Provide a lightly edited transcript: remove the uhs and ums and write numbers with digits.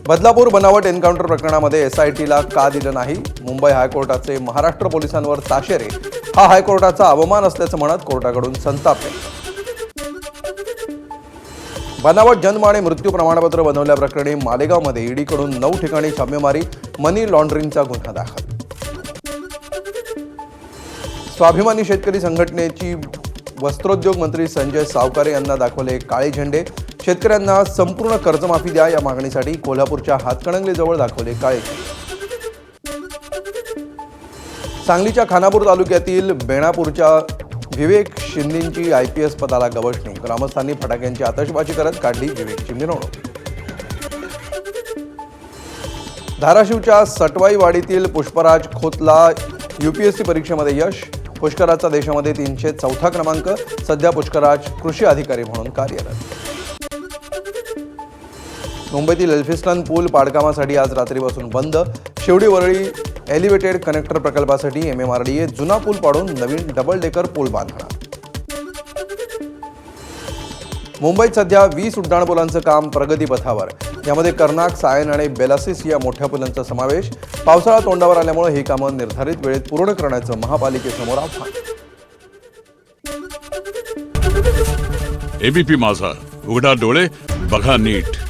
बदलापूर बनावट एन्काउंटर प्रकरणामध्ये एसआयटीला का दिलं नाही? मुंबई हायकोर्टाचे महाराष्ट्र पोलिसांवर ताशेरे हा हायकोर्टाचा अवमान असल्याचं म्हणत कोर्टाकडून संताप व्यक्त. बनावट जन्म आणि मृत्यू प्रमाणपत्र बनवल्याप्रकरणी मालेगावमध्ये ईडीकडून 9 ठिकाणी छापेमारी, मनी लॉन्ड्रिंगचा गुन्हा दाखल. स्वाभिमानी शेतकरी संघटनेची वस्त्रोद्योग मंत्री संजय सावकारे यांना दाखवले काळे झेंडे. शेतकऱ्यांना संपूर्ण कर्जमाफी द्या या मागणीसाठी कोल्हापूरच्या हातकणंगलेजवळ दाखवले काळे झेंडे. सांगलीच्या खानापूर तालुक्यातील बेणापूरच्या विवेक शिंदेंची IPS पदाला गवसणी. ग्रामस्थांनी फटाक्यांची आतषबाजी करत काढली विवेकची मिरवणूक. धाराशिवच्या सटवाईवाडीतील पुष्पराज खोतला UPSC परीक्षेमध्ये यश. पुष्कराजचा देशामध्ये 304 क्रमांक. सध्या पुष्कराज कृषी अधिकारी म्हणून कार्यरत. मुंबईतील एल्फिस्टन पूल पाडकामासाठी आज रात्रीपासून बंद. शेवडी वरळी एलिव्हेटेड कनेक्टर प्रकल्पासाठी MMRDA जुना पूल पाडून नवीन डबल डेकर पूल बांधणार. मुंबईत सध्या 20 उड्डाणपुलांचं काम प्रगतीपथावर. यामध्ये कर्नाक, सायन आणि बेलासिस या मोठ्या पुलांचा समावेश. पावसाळा तोंडावर आल्यामुळे ही कामं निर्धारित वेळेत पूर्ण करण्याचं महापालिकेसमोर आव्हान. ABP माझा, उघडा डोळे बघा नीट.